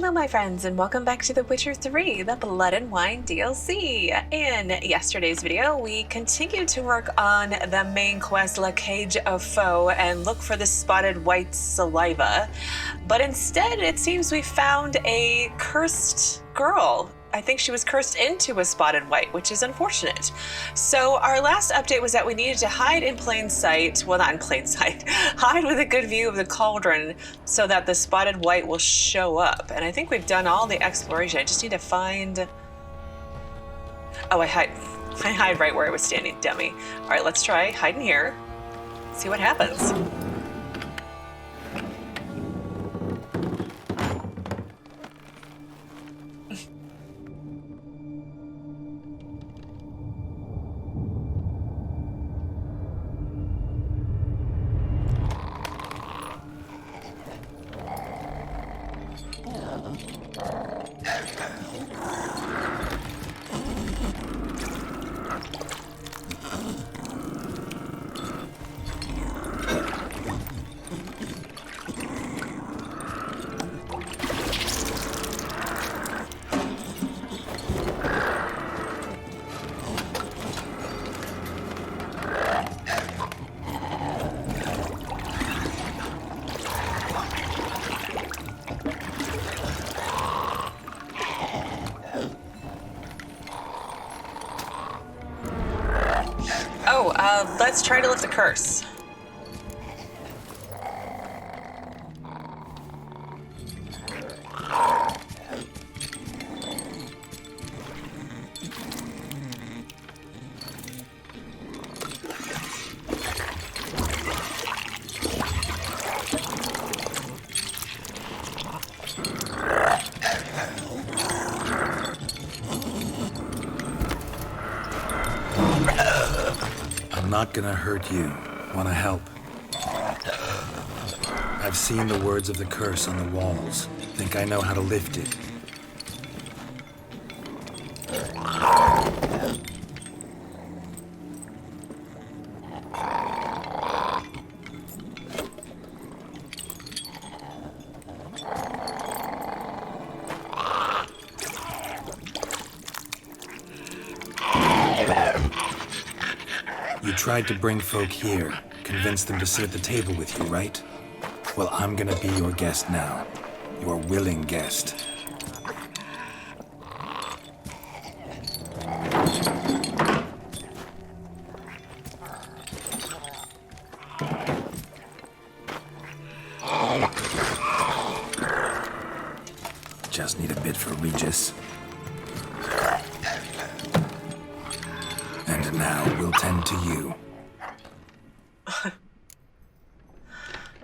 Hello my friends, and welcome back to The Witcher 3, the Blood and Wine DLC. In yesterday's video, we continued to work on the main quest La Cage of Foe and look for the spotted white saliva. But instead, it seems we found a cursed girl. I think she was cursed into a spotted white, which is unfortunate. So our last update was that we needed to hide in plain sight, well, not in plain sight, hide with a good view of the cauldron so that the spotted white will show up. And I think we've done all the exploration. I just need to find... Oh, I hide right where I was standing, dummy. All right, let's try hiding here. See what happens. Let's try to lift the curse. Not gonna hurt you. Wanna help? I've seen the words of the curse on the walls. Think I know how to lift it. You tried to bring folk here, convince them to sit at the table with you, right? Well, I'm gonna be your guest now. Your willing guest. Just need a bit for Regis. And now we'll tend to you.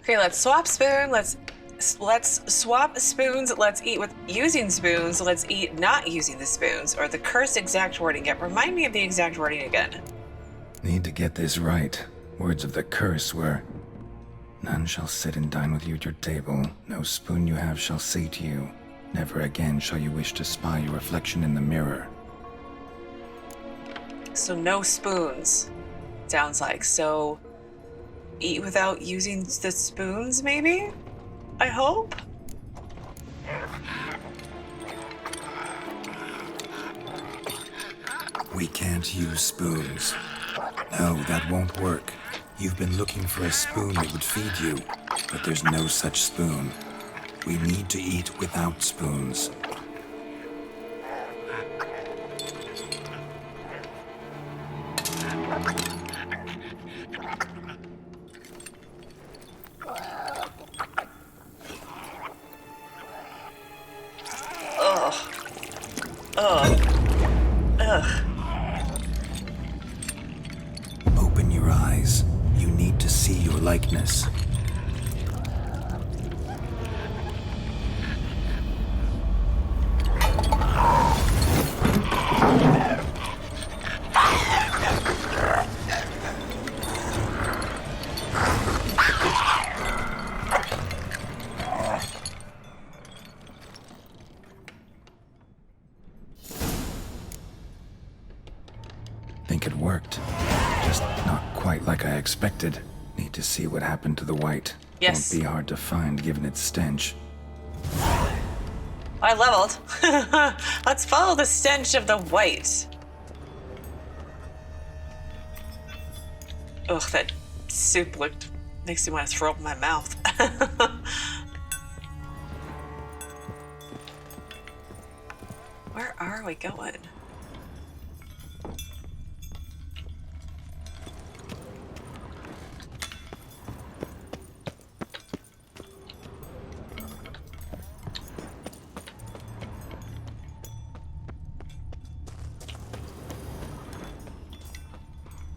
Okay, let's swap spoon. Let's swap spoons. Let's eat with using spoons. Let's eat not using the spoons. Or the cursed exact wording. Remind me of the exact wording again. Need to get this right. Words of the curse were, none shall sit and dine with you at your table. No spoon you have shall say to you, never again shall you wish to spy your reflection in the mirror. So no spoons, sounds like. So eat without using the spoons, maybe? I hope? We can't use spoons. No, that won't work. You've been looking for a spoon that would feed you, but there's no such spoon. We need to eat without spoons. Open your eyes. You need to see your likeness. Think it worked. Just not quite like I expected. Need to see what happened to the white. Yes. Won't be hard to find given its stench. I leveled. Let's follow the stench of the Wight. Ugh, that soup makes me want to throw up in my mouth. Where are we going?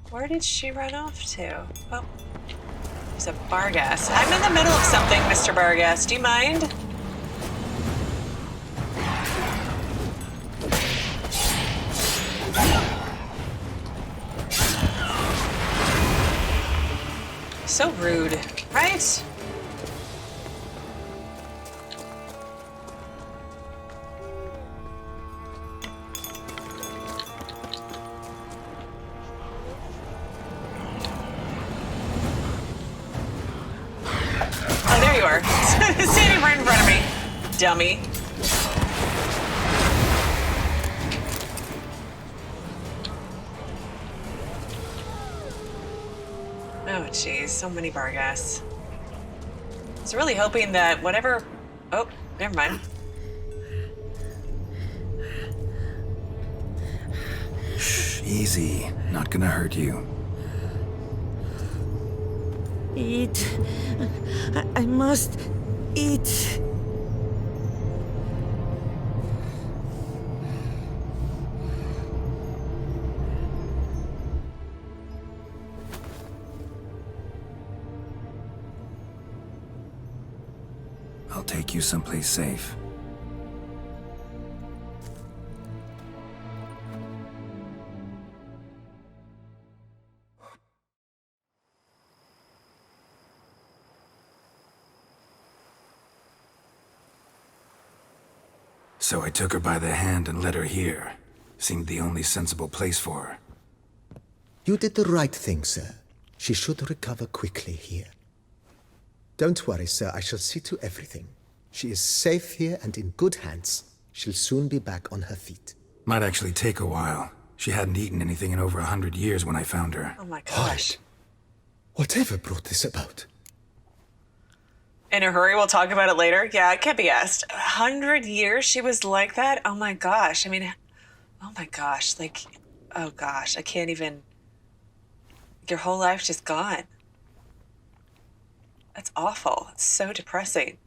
Where did she run off to? Oh, there's a Barghast. I'm in the middle of something, Mr. Barghast. Do you mind? So rude, right? Oh, there you are. Standing right in front of me, dummy. Oh, jeez, so many Barghasts. I was really hoping that whatever... Oh, never mind. Shh, easy. Not gonna hurt you. Eat. I must eat. I'll take you someplace safe. So I took her by the hand and led her here. Seemed the only sensible place for her. You did the right thing, sir. She should recover quickly here. Don't worry, sir. I shall see to everything. She is safe here and in good hands. She'll soon be back on her feet. Might actually take a while. She hadn't eaten anything in over 100 years when I found her. Oh my gosh. Whatever brought this about? In a hurry, we'll talk about it later. Yeah, it can't be asked. 100 years she was like that? Oh my gosh. I mean, oh my gosh. Like, oh gosh. I can't even... Your whole life's just gone. That's awful. It's so depressing.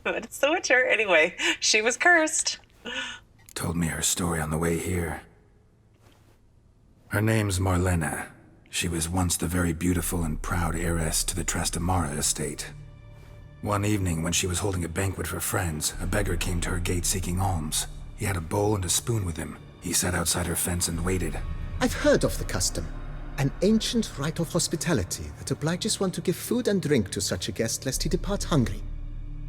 But it's The Witcher. Anyway, she was cursed. Told me her story on the way here. Her name's Marlene. She was once the very beautiful and proud heiress to the Trastamara estate. One evening, when she was holding a banquet for friends, a beggar came to her gate seeking alms. He had a bowl and a spoon with him. He sat outside her fence and waited. I've heard of the custom. An ancient rite of hospitality that obliges one to give food and drink to such a guest lest he depart hungry.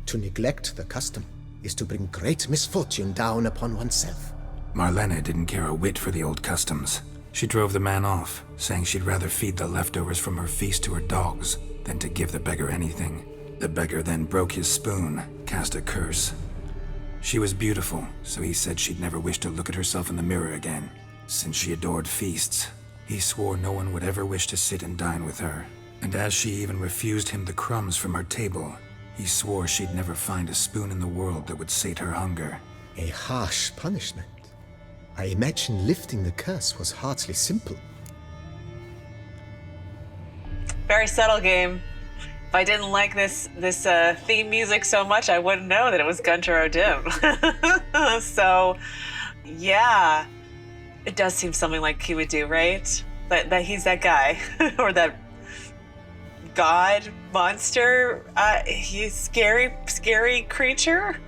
To neglect the custom is to bring great misfortune down upon oneself. Marlene didn't care a whit for the old customs. She drove the man off, saying she'd rather feed the leftovers from her feast to her dogs than to give the beggar anything. The beggar then broke his spoon, cast a curse. She was beautiful, so he said she'd never wish to look at herself in the mirror again. Since she adored feasts, he swore no one would ever wish to sit and dine with her. And as she even refused him the crumbs from her table, he swore she'd never find a spoon in the world that would sate her hunger. A harsh punishment. I imagine lifting the curse was hardly simple. Very subtle game. If I didn't like this theme music so much, I wouldn't know that it was Gaunter O'Dim. So, yeah. It does seem something like he would do, right? That he's that guy. Or that god monster. He's scary creature.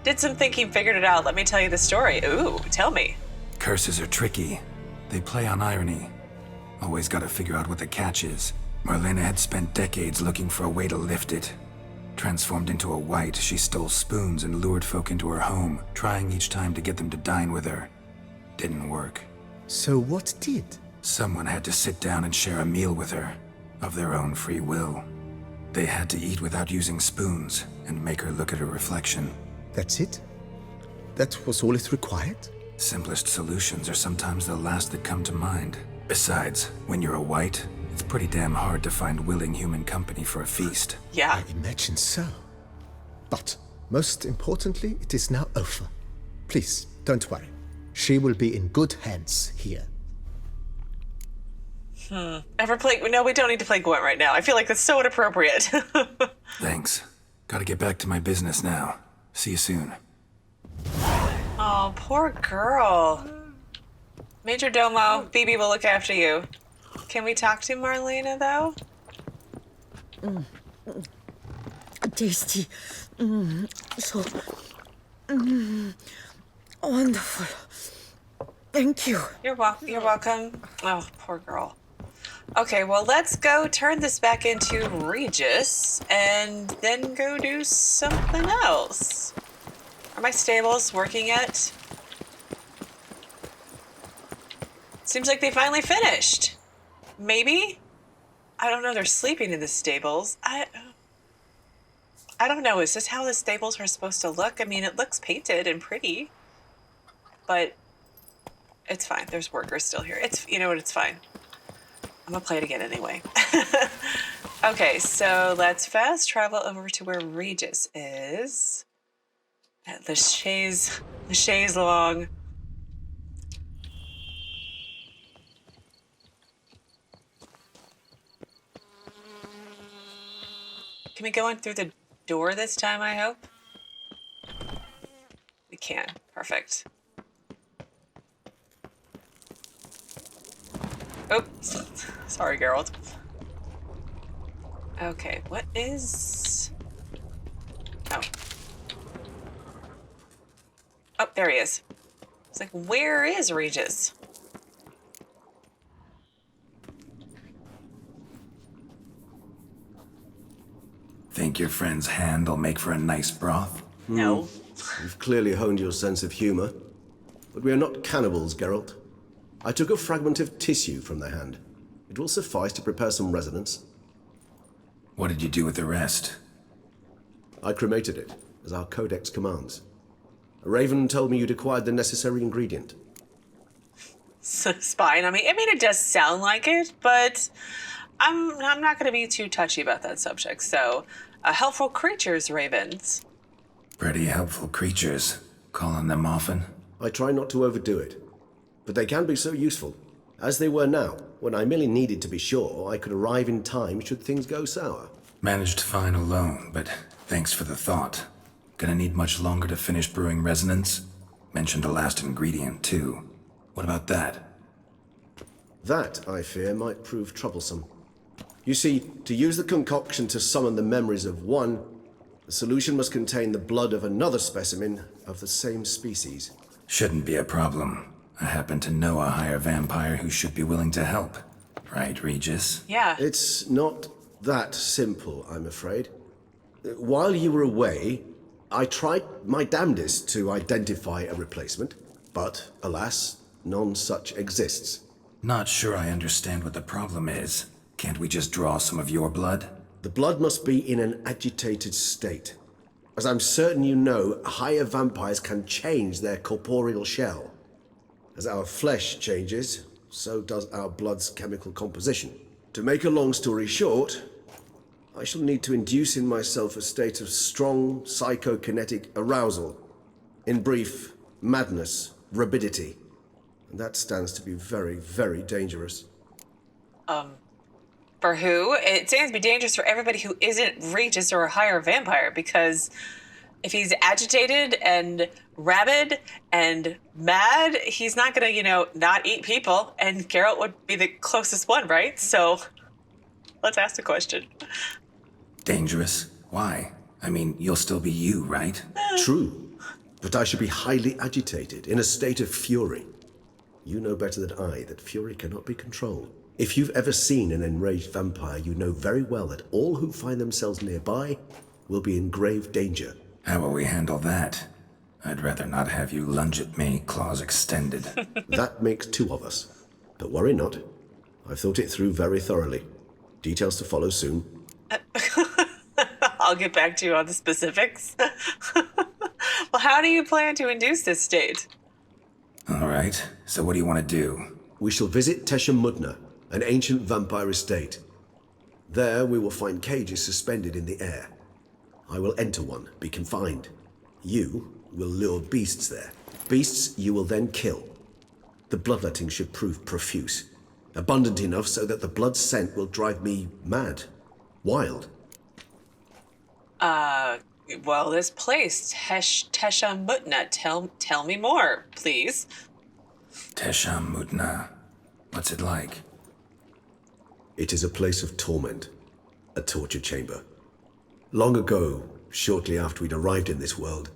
Did some thinking, figured it out. Let me tell you the story. Ooh, tell me. Curses are tricky. They play on irony. Always gotta figure out what the catch is. Marlene had spent decades looking for a way to lift it. Transformed into a wight, she stole spoons and lured folk into her home, trying each time to get them to dine with her. Didn't work. So what did? Someone had to sit down and share a meal with her, of their own free will. They had to eat without using spoons, and make her look at her reflection. That's it? that was all it required? Simplest solutions are sometimes the last that come to mind. Besides, when you're a Wight, it's pretty damn hard to find willing human company for a feast. Yeah. I imagine so. But, most importantly, it is now over. Please, don't worry. She will be in good hands here. Ever play? No, we don't need to play Gwent right now. I feel like that's so inappropriate. Thanks. Gotta get back to my business now. See you soon. Oh, poor girl. Major Domo, Phoebe will look after you. Can we talk to Marlene, though? Tasty. So wonderful. Thank you. You're welcome. Oh, poor girl. Okay, well, let's go turn this back into Regis and then go do something else. Are my stables working yet? Seems like they finally finished. Maybe? I don't know. They're sleeping in the stables. I don't know. Is this how the stables are supposed to look? I mean, it looks painted and pretty, but it's fine. There's workers still here. You know what? It's fine. I'm gonna play it again anyway. Okay, so let's fast travel over to where Regis is. At the chaise long. Can we go in through the door this time, I hope? We can. Perfect. Oops. Sorry, Geralt. Okay, what is... Oh. Oh, there he is. It's like, where is Regis? Think your friend's hand will make for a nice broth? No. You've clearly honed your sense of humor. But we are not cannibals, Geralt. I took a fragment of tissue from their hand. It will suffice to prepare some resonance. What did you do with the rest? I cremated it, as our codex commands. A raven told me you'd acquired the necessary ingredient. Spine. I mean, it does sound like it, but I'm not going to be too touchy about that subject. So, helpful creatures, ravens. Pretty helpful creatures. Calling them often? I try not to overdo it. But they can be so useful, as they were now, when I merely needed to be sure I could arrive in time should things go sour. Managed fine alone, but thanks for the thought. Gonna need much longer to finish brewing resonance? Mentioned the last ingredient, too. What about that? That, I fear, might prove troublesome. You see, to use the concoction to summon the memories of one, the solution must contain the blood of another specimen of the same species. Shouldn't be a problem. I happen to know a higher vampire who should be willing to help. Right, Regis? Yeah. It's not that simple, I'm afraid. While you were away, I tried my damnedest to identify a replacement, but alas, none such exists. Not sure I understand what the problem is. Can't we just draw some of your blood? The blood must be in an agitated state. As I'm certain you know, higher vampires can change their corporeal shell. As our flesh changes, so does our blood's chemical composition. To make a long story short, I shall need to induce in myself a state of strong psychokinetic arousal. In brief, madness, rabidity. And that stands to be very, very dangerous. For who? It stands to be dangerous for everybody who isn't Regis or a higher vampire, because if he's agitated and rabid and mad, he's not gonna, not eat people, and Geralt would be the closest one, right? So, let's ask the question. Dangerous? Why? I mean, you'll still be you, right? True, but I should be highly agitated, in a state of fury. You know better than I that fury cannot be controlled. If you've ever seen an enraged vampire, you know very well that all who find themselves nearby will be in grave danger. How will we handle that? I'd rather not have you lunge at me, claws extended. That makes two of us. But worry not. I've thought it through very thoroughly. Details to follow soon. I'll get back to you on the specifics. Well, how do you plan to induce this state? Alright, so what do you want to do? We shall visit Tesham Mutna, an ancient vampire estate. There we will find cages suspended in the air. I will enter one, be confined. You will lure beasts there. Beasts you will then kill. The bloodletting should prove profuse. Abundant enough so that the blood scent will drive me mad. Wild. Well, this place, Tesham Mutna, tell me more, please. Tesham Mutna. What's it like? It is a place of torment. A torture chamber. Long ago, shortly after we'd arrived in this world,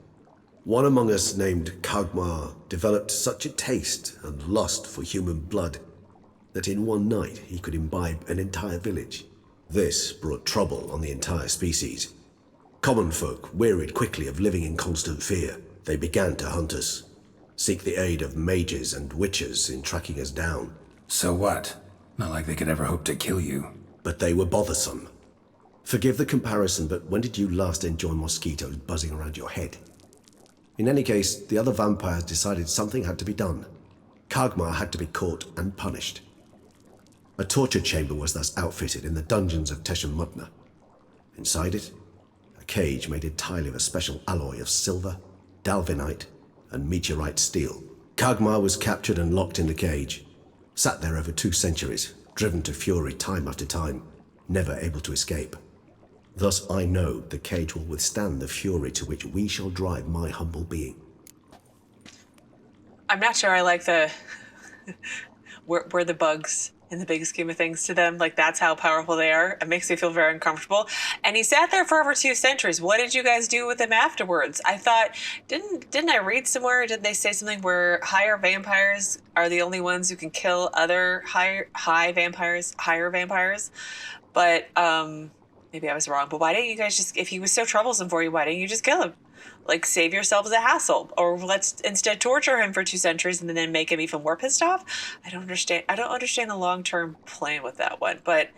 one among us named Khagmar developed such a taste and lust for human blood that in one night he could imbibe an entire village. This brought trouble on the entire species. Common folk wearied quickly of living in constant fear. They began to hunt us, seek the aid of mages and witches in tracking us down. So what? Not like they could ever hope to kill you. But they were bothersome. Forgive the comparison, but when did you last enjoy mosquitoes buzzing around your head? In any case, the other vampires decided something had to be done. Khagmar had to be caught and punished. A torture chamber was thus outfitted in the dungeons of Tesham Mutna. Inside it, a cage made entirely of a special alloy of silver, dalvinite, and meteorite steel. Khagmar was captured and locked in the cage. Sat there over 2 centuries, driven to fury time after time, never able to escape. Thus I know the cage will withstand the fury to which we shall drive my humble being. I'm not sure I like the... we're the bugs in the big scheme of things to them. Like, that's how powerful they are. It makes me feel very uncomfortable. And he sat there for over 2 centuries. What did you guys do with him afterwards? I thought, didn't I read somewhere? Did they say something where higher vampires are the only ones who can kill other higher vampires? But, maybe I was wrong. But why didn't you guys just, if he was so troublesome for you, why didn't you just kill him? Like, save yourselves a hassle. Or let's instead torture him for 2 centuries and then make him even more pissed off. I don't understand the long-term plan with that one, but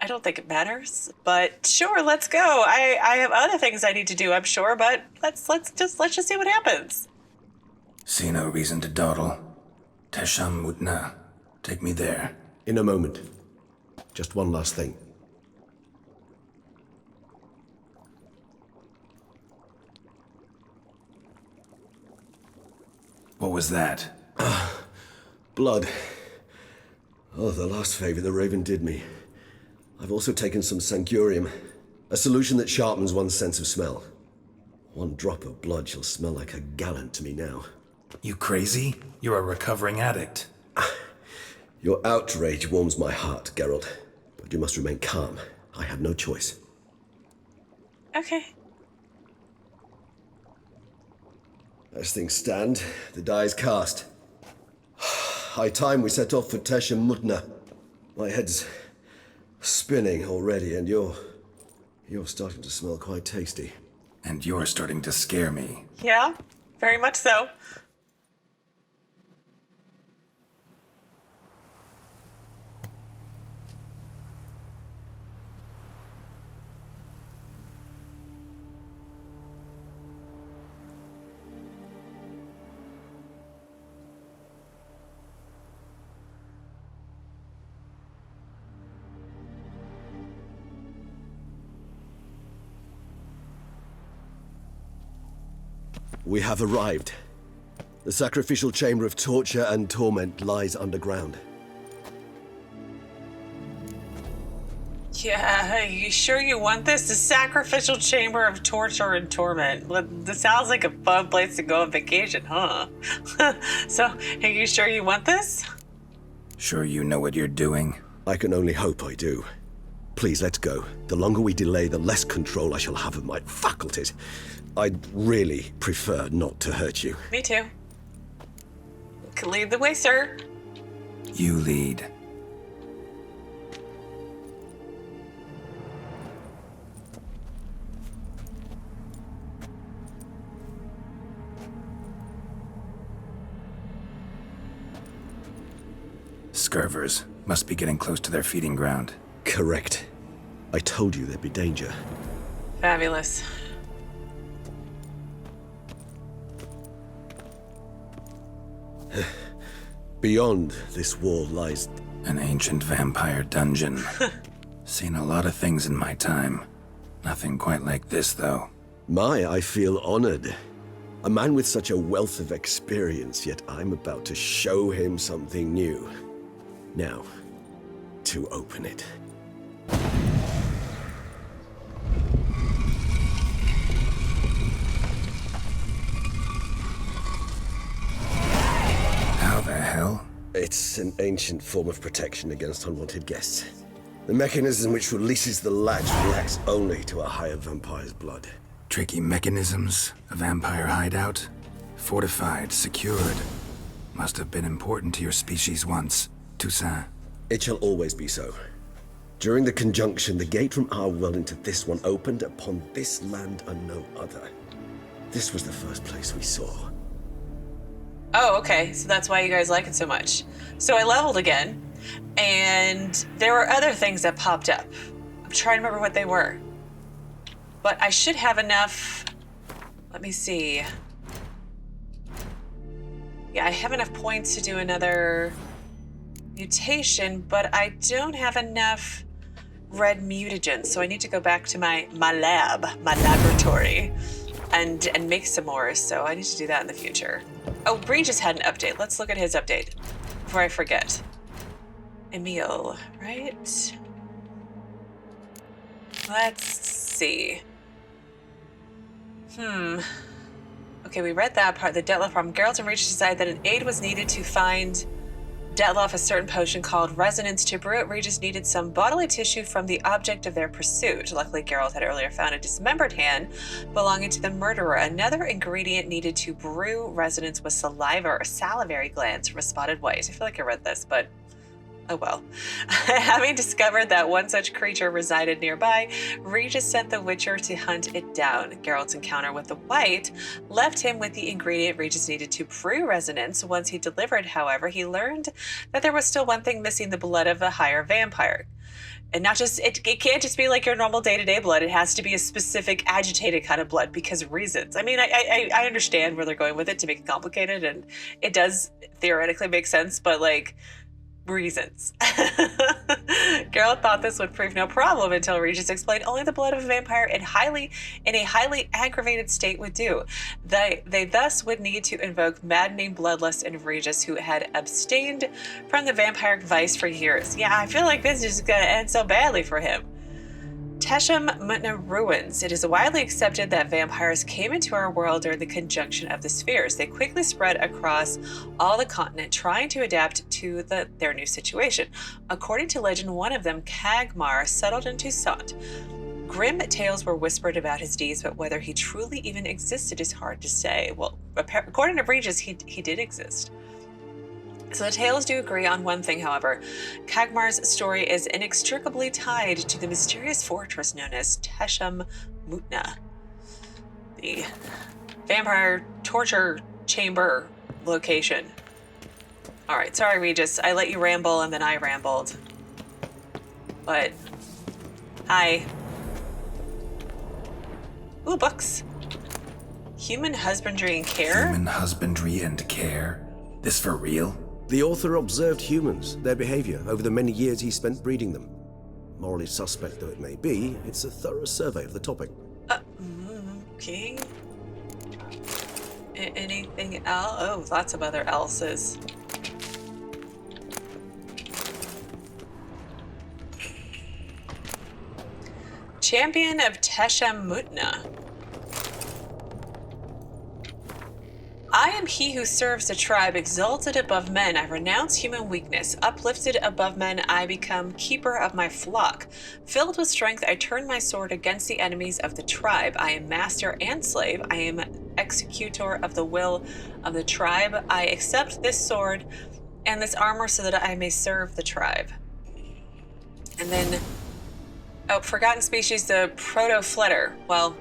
I don't think it matters. But sure, let's go. I have other things I need to do, I'm sure, but let's just see what happens. See no reason to dawdle. Tesham Mutna. Take me there. In a moment. Just one last thing. What was that? Blood. Oh, the last favor the Raven did me. I've also taken some Sangurium, a solution that sharpens one's sense of smell. 1 drop of blood shall smell like a gallon to me now. You crazy? You're a recovering addict. Your outrage warms my heart, Geralt. But you must remain calm. I have no choice. Okay. As things stand, the die is cast. High time we set off for Tesham Mutna. My head's spinning already, and you're starting to smell quite tasty. And you're starting to scare me. Yeah, very much so. We have arrived. The sacrificial chamber of torture and torment lies underground. Yeah, you sure you want this? The sacrificial chamber of torture and torment. This sounds like a fun place to go on vacation, huh? So, are you sure you want this? Sure you know what you're doing? I can only hope I do. Please, let's go. The longer we delay, the less control I shall have of my faculties. I'd really prefer not to hurt you. Me too. You can lead the way, sir. You lead. Scurvers must be getting close to their feeding ground. Correct. I told you there'd be danger. Fabulous. Beyond this wall lies... An ancient vampire dungeon. Seen a lot of things in my time. Nothing quite like this, though. I feel honored. A man with such a wealth of experience, yet I'm about to show him something new. Now, to open it. How the hell? It's an ancient form of protection against unwanted guests. The mechanism which releases the latch reacts only to a higher vampire's blood. Tricky mechanisms, a vampire hideout, fortified, secured. Must have been important to your species once, Toussaint. It shall always be so. During the conjunction, the gate from our world into this one opened upon this land and no other. This was the first place we saw. Oh, okay. So that's why you guys like it so much. So I leveled again, and there were other things that popped up. I'm trying to remember what they were. But I should have enough... Let me see. Yeah, I have enough points to do another mutation, but I don't have enough red mutagens, so I need to go back to my laboratory, and make some more, so I need to do that in the future. Oh, Regis had an update. Let's look at his update before I forget. Emiel, right? Let's see. Okay, we read that part. The Dettlaff from Geralt and Regis decided that an aid was needed to find Dettlaff a certain potion called resonance. To brew it, Regis needed some bodily tissue from the object of their pursuit. Luckily, Geralt had earlier found a dismembered hand belonging to the murderer. Another ingredient needed to brew resonance was saliva or salivary glands from a spotted wight. I feel like I read this, but oh well. Having discovered that one such creature resided nearby, Regis sent the Witcher to hunt it down. Geralt's encounter with the wight left him with the ingredient Regis needed to brew resonance. Once he delivered, however, he learned that there was still one thing missing: the blood of a higher vampire. And not just, it can't just be like your normal day-to-day blood. It has to be a specific agitated kind of blood because of reasons. I mean, I understand where they're going with it to make it complicated, and it does theoretically make sense, but like, reasons. Geralt thought this would prove no problem until Regis explained only the blood of a vampire in a highly aggravated state would do. They thus would need to invoke maddening bloodlust in Regis, who had abstained from the vampiric vice for years. Yeah, I feel like this is gonna end so badly for him. Tesham Mutna ruins. It is widely accepted that vampires came into our world during the conjunction of the spheres. They quickly spread across all the continent, trying to adapt to their new situation. According to legend, one of them, Khagmar, settled in Toussaint. Grim tales were whispered about his deeds, but whether he truly even existed is hard to say. Well, according to Regis, he did exist. So the tales do agree on one thing, however. Khagmar's story is inextricably tied to the mysterious fortress known as Tesham Mutna, the vampire torture chamber location. All right, sorry, Regis. I let you ramble and then I rambled. But, hi. Ooh, books. Human Husbandry and Care? Human husbandry and care? This for real? The author observed humans, their behavior, over the many years he spent breeding them. Morally suspect though it may be, it's a thorough survey of the topic. Okay. Anything else? Oh, lots of other else's. Champion of Tesham Mutna. I am he who serves the tribe, exalted above men. I renounce human weakness. Uplifted above men, I become keeper of my flock. Filled with strength, I turn my sword against the enemies of the tribe. I am master and slave. I am executor of the will of the tribe. I accept this sword and this armor so that I may serve the tribe. And then, oh, forgotten species, the Protofleder. Well,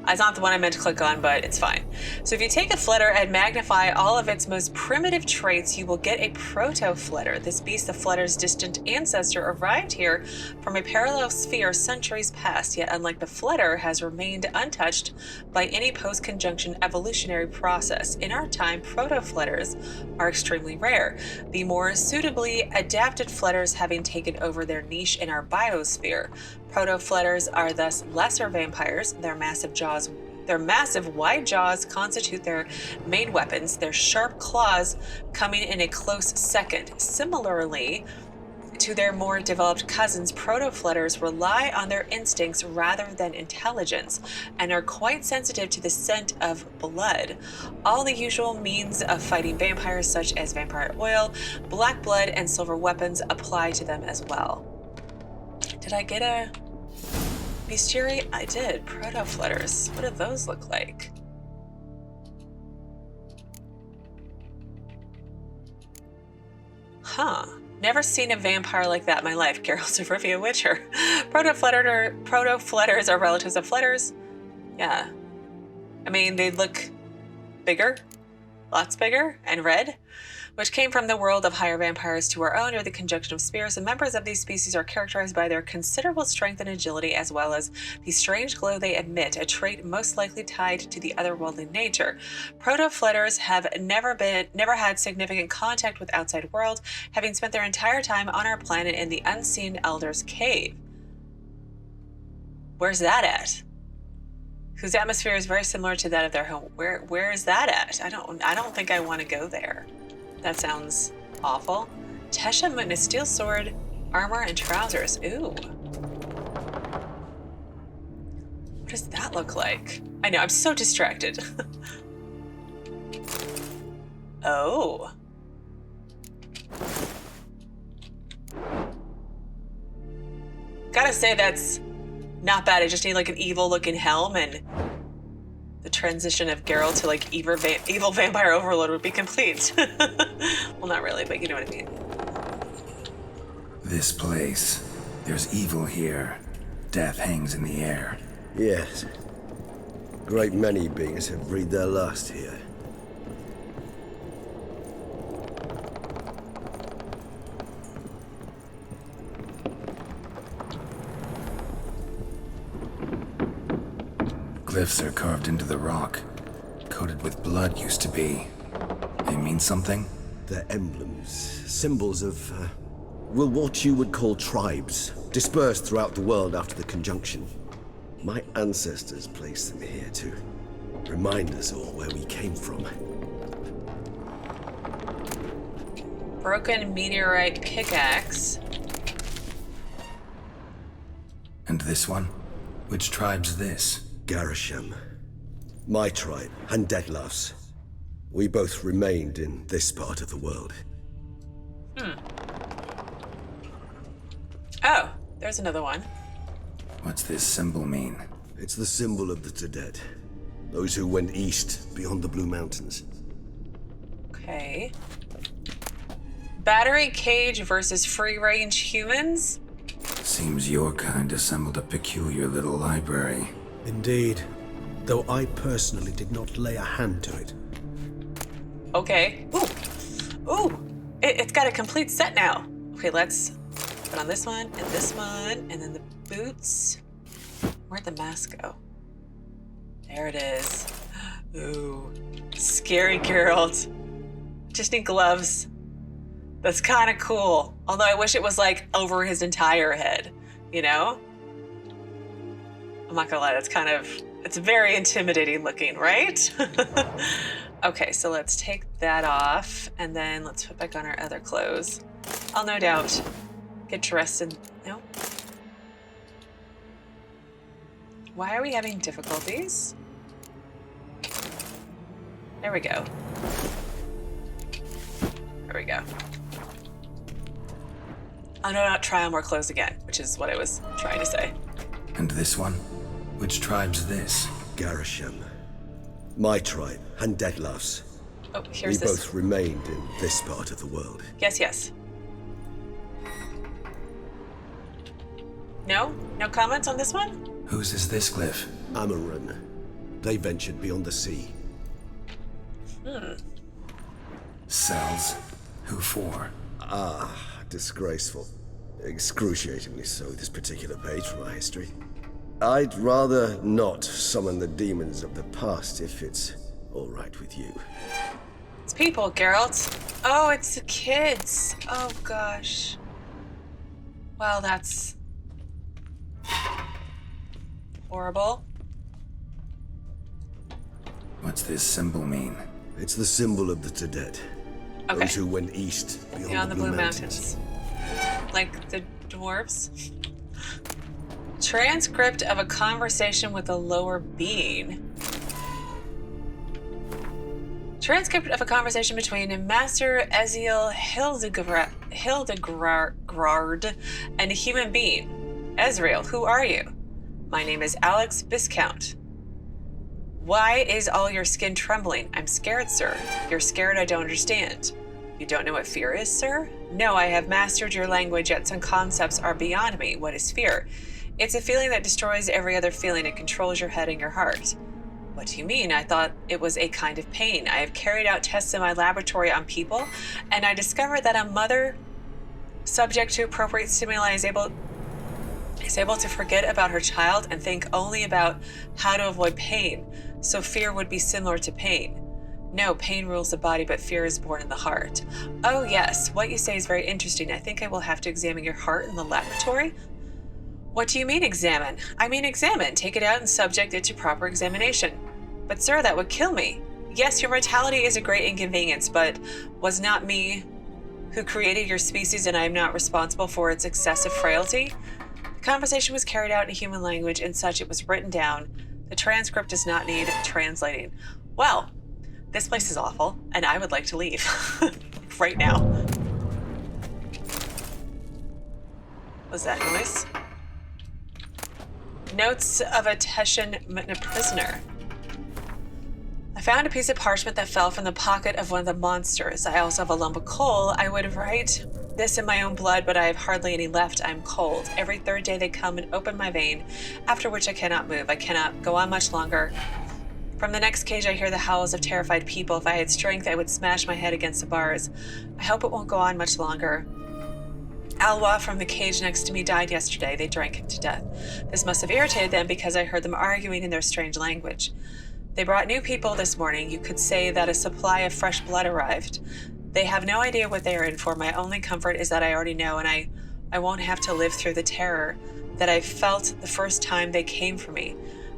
It's not the one I meant to click on, but it's fine. So if you take a Fleder and magnify all of its most primitive traits, you will get a Protofleder. This beast, the Fleder's distant ancestor, arrived here from a parallel sphere centuries past, yet unlike the Fleder, has remained untouched by any post-conjunction evolutionary process. In our time, Protofleders are extremely rare, the more suitably adapted Fleders having taken over their niche in our biosphere. Protofleders are thus lesser vampires. Their massive wide jaws constitute their main weapons, their sharp claws coming in a close second. Similarly to their more developed cousins, Protofleders rely on their instincts rather than intelligence and are quite sensitive to the scent of blood. All the usual means of fighting vampires, such as vampire oil, black blood, and silver weapons, apply to them as well. Did I get a bestiary? I did. Protofleders. What do those look like? Huh. Never seen a vampire like that in my life. Geralt of Rivia Witcher. Protofleders are relatives of Fleders. Yeah. I mean, they look bigger. Lots bigger and red, which came from the world of higher vampires to our own, or the conjunction of spirits, and members of these species are characterized by their considerable strength and agility, as well as the strange glow they emit, a trait most likely tied to the otherworldly nature. Protofleders have never had significant contact with outside world, having spent their entire time on our planet in the Unseen Elder's Cave. Where's that at? Whose atmosphere is very similar to that of their home. Where is that at? I don't think I want to go there. That sounds awful. Tesham, Mutna, steel sword, armor, and trousers. Ooh. What does that look like? I know, I'm so distracted. Oh. Gotta say, that's not bad. I just need like an evil-looking helm, and the transition of Geralt to like evil vampire overlord would be complete. Well, not really, but you know what I mean. This place. There's evil here. Death hangs in the air. Yes. Great many beings have breathed their last here. Glyphs are carved into the rock. Coated with blood used to be. They mean something? They're emblems, symbols of, what you would call tribes, dispersed throughout the world after the conjunction. My ancestors placed them here to remind us all where we came from. Broken meteorite pickaxe. And this one? Which tribe's this? Garisham. My tribe, and Dettlaff's. We both remained in this part of the world. Oh, there's another one. What's this symbol mean? It's the symbol of the Tedead. Those who went east, beyond the Blue Mountains. Okay. Battery cage versus free-range humans? Seems your kind assembled a peculiar little library. Indeed, though I personally did not lay a hand to it. Okay. Ooh! It's got a complete set now. Okay, let's put on this one, and then the boots. Where'd the mask go? There it is. Ooh. Scary Geralt. Just need gloves. That's kind of cool. Although I wish it was like over his entire head, you know? I'm not gonna lie, it's very intimidating looking, right? Okay, so let's take that off, and then let's put back on our other clothes. I'll no doubt get dressed in, no? Why are we having difficulties? There we go. There we go. I'll no doubt try on more clothes again, which is what I was trying to say. And this one? Which tribe's this? Garisham. My tribe, and Dettlaff's. Oh, here's we this. both remained in this part of the world. Yes. No? No comments on this one? Whose is this glyph? Amaran. They ventured beyond the sea. Cells? Who for? Disgraceful. Excruciatingly so, this particular page from our history. I'd rather not summon the demons of the past if it's all right with you. It's people, Geralt. Oh, it's the kids. Oh, gosh. Well, that's horrible. What's this symbol mean? It's the symbol of the Tedet. Okay. Those who went east beyond the Blue Mountains. Like the dwarves. Transcript of a conversation with a lower being. Transcript of a conversation between Master Ezehiel Hildegrard and a human being. Ezreal, who are you? My name is Alex Viscount. Why is all your skin trembling? I'm scared, sir. You're scared, I don't understand. You don't know what fear is, sir? No, I have mastered your language, yet some concepts are beyond me. What is fear? It's a feeling that destroys every other feeling. It controls your head and your heart. What do you mean? I thought it was a kind of pain. I have carried out tests in my laboratory on people, and I discovered that a mother subject to appropriate stimuli is able to forget about her child and think only about how to avoid pain. So fear would be similar to pain. No, pain rules the body, but fear is born in the heart. Oh yes, what you say is very interesting. I think I will have to examine your heart in the laboratory. What do you mean examine? I mean examine. Take it out and subject it to proper examination. But sir, that would kill me. Yes, your mortality is a great inconvenience, but was not me who created your species, and I am not responsible for its excessive frailty. The conversation was carried out in human language, and such it was written down. The transcript does not need translating. Well, this place is awful, and I would like to leave. Right now. What's that noise? Notes of a Tesham Mutna prisoner. I found a piece of parchment that fell from the pocket of one of the monsters. I also have a lump of coal. I would write this in my own blood, but I have hardly any left. I'm cold. Every third day they come and open my vein, after which I cannot move. I cannot go on much longer. From the next cage I hear the howls of terrified people. If I had strength, I would smash my head against the bars. I hope it won't go on much longer. Alwa from the cage next to me died yesterday. They drank him to death. This must have irritated them because I heard them arguing in their strange language. They brought new people this morning. You could say that a supply of fresh blood arrived. They have no idea what they are in for. My only comfort is that I already know, and I won't have to live through the terror that I felt the first time they came for me.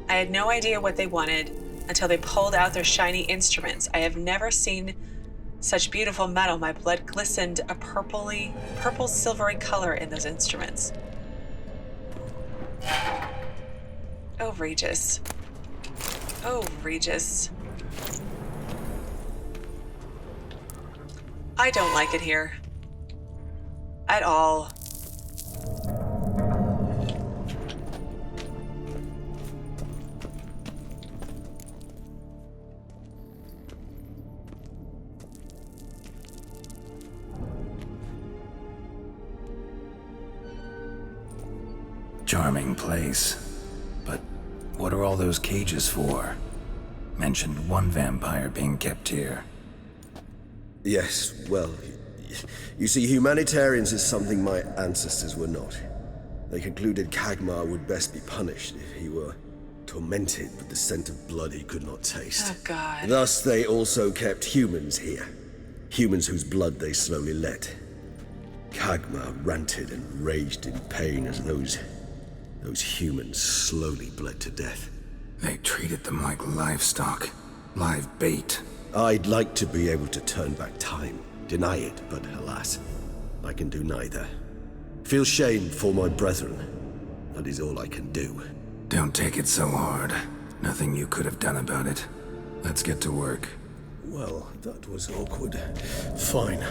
I had no idea what they wanted until they pulled out their shiny instruments. I have never seen such beautiful metal. My blood glistened a purple silvery color in those instruments. Oh, Regis. Oh, Regis. I don't like it here. At all. Charming place. But what are all those cages for? Mentioned one vampire being kept here. Yes, well, you see, humanitarians is something my ancestors were not. They concluded Khagmar would best be punished if he were tormented with the scent of blood he could not taste. Oh, God. Thus, they also kept humans here. Humans whose blood they slowly let. Khagmar ranted and raged in pain as those humans slowly bled to death. They treated them like livestock, live bait. I'd like to be able to turn back time, deny it, but alas, I can do neither. Feel shame for my brethren. That is all I can do. Don't take it so hard. Nothing you could have done about it. Let's get to work. Well, that was awkward. Fine.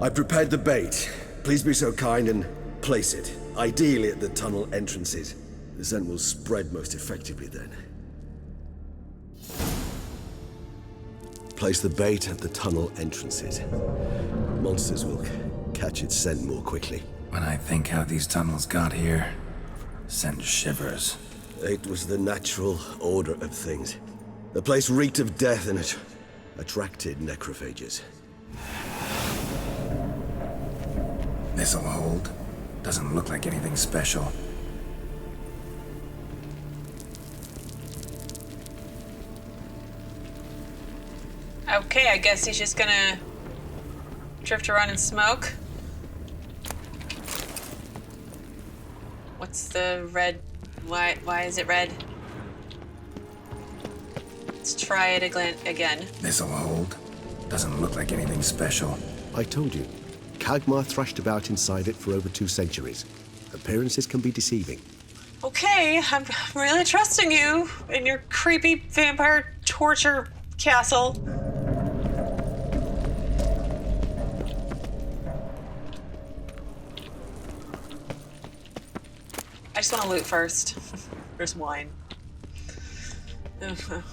I prepared the bait. Please be so kind and place it, ideally at the tunnel entrances. The scent will spread most effectively then. Place the bait at the tunnel entrances. Monsters will catch its scent more quickly. When I think how these tunnels got here, send shivers. It was the natural order of things. The place reeked of death and it attracted necrophages. This'll hold. Doesn't look like anything special. Okay, I guess he's just gonna drift around and smoke. What's the red? Why is it red? Let's try it again. This'll hold. Doesn't look like anything special. I told you. Khagmar thrashed about inside it for over 2 centuries. Appearances can be deceiving. Okay, I'm really trusting you in your creepy vampire torture castle. I just want to loot first. There's wine. Ugh.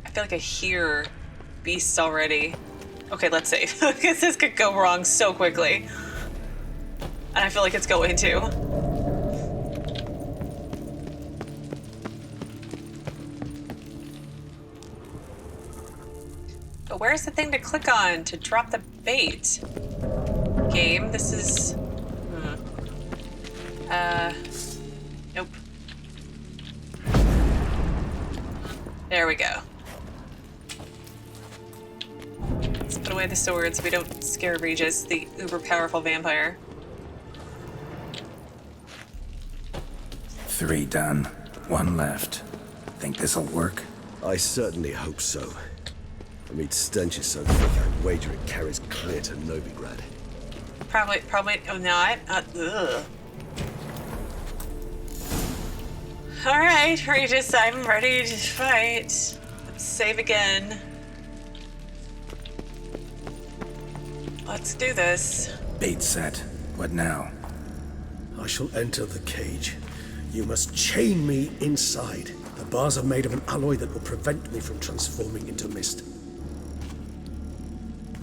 I feel like I hear beasts already. Okay, let's save. Because this could go wrong so quickly. And I feel like it's going to. But where's the thing to click on to drop the bait? Game, this is... Nope. There we go. Let's put away the swords so we don't scare Regis, the uber-powerful vampire. 3 done. 1 left. Think this'll work? I certainly hope so. The meat stench is so thick, I'd wager it carries clear to Novigrad. Probably not. Ugh. Alright, Regis, I'm ready to fight. Let's save again. Let's do this. Bait set. What now? I shall enter the cage. You must chain me inside. The bars are made of an alloy that will prevent me from transforming into mist.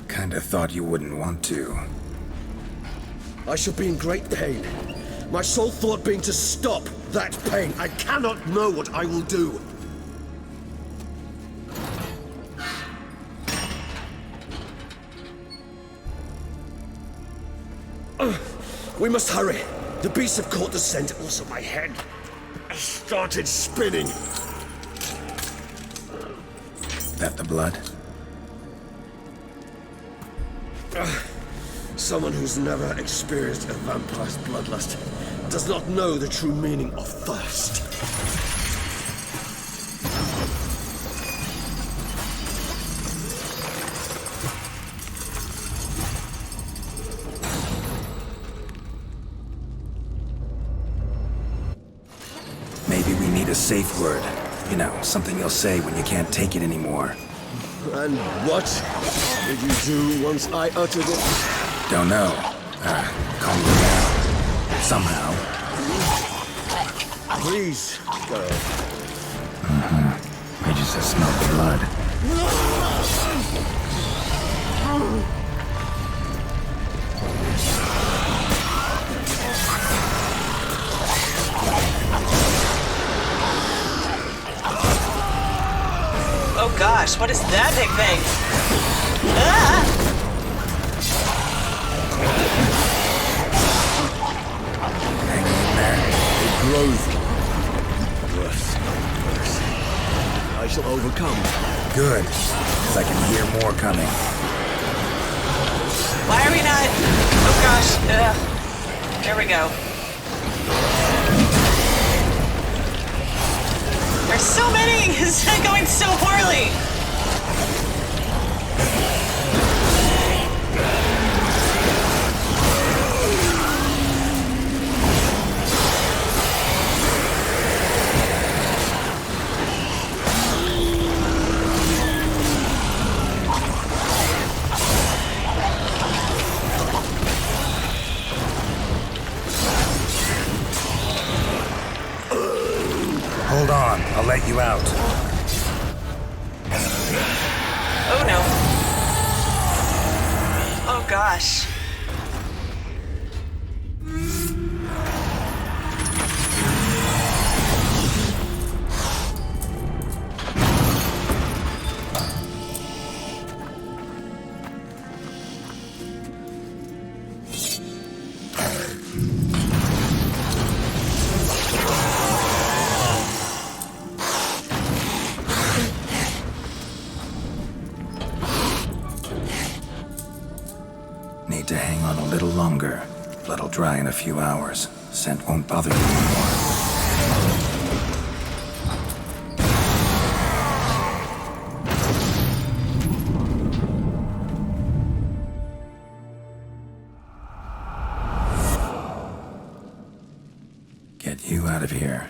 Kinda thought you wouldn't want to. I shall be in great pain. My sole thought being to stop that pain. I cannot know what I will do. We must hurry. The beasts have caught the scent, also my head. I started spinning. That the blood? Someone who's never experienced a vampire's bloodlust does not know the true meaning of thirst. Maybe we need a safe word. You know, something you'll say when you can't take it anymore. And what did you do once I uttered it? Don't know. Calm me down. Somehow. Please, go. I just have smelled the blood. Oh gosh, what is that big thing? Ah! Hang in there. It grows. Worse. I shall overcome. Good. Because I can hear more coming. Why are we not? Oh gosh. Ugh. There we go. There's so many! It's going so poorly! Hold on. I'll let you out. Oh no. Oh gosh. on a little longer. Blood'll dry in a few hours. Scent won't bother you anymore. Get you out of here.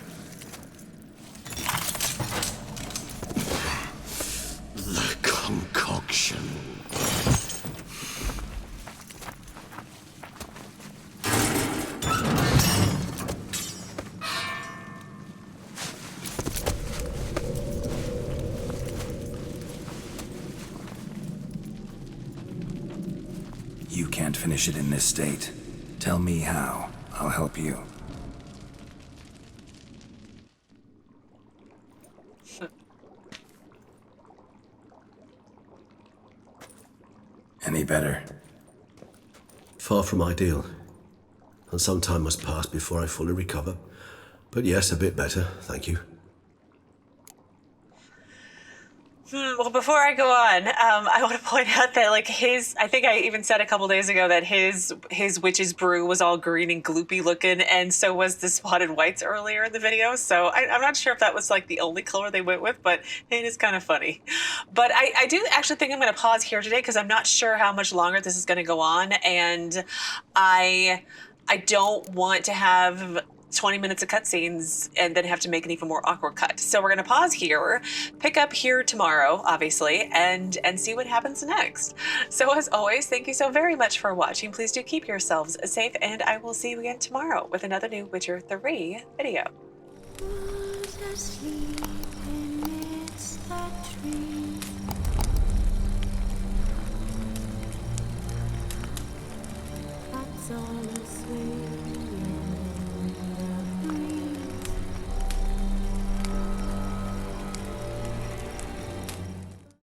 The concoction. You can't finish it in this state. Tell me how. I'll help you. Any better? Far from ideal. And some time must pass before I fully recover. But yes, a bit better, thank you. Well, before I go on, I want to point out that, like, I think I even said a couple days ago that his witch's brew was all green and gloopy looking, and so was the spotted whites earlier in the video. So I'm not sure if that was, like, the only color they went with, but it is kind of funny. But I do actually think I'm going to pause here today because I'm not sure how much longer this is going to go on, and I don't want to have 20 minutes of cutscenes and then have to make an even more awkward cut. So we're going to pause here, pick up here tomorrow, obviously, and see what happens next. So as always, thank you so very much for watching. Please do keep yourselves safe, and I will see you again tomorrow with another new Witcher 3 video. Who's asleep amidst that tree?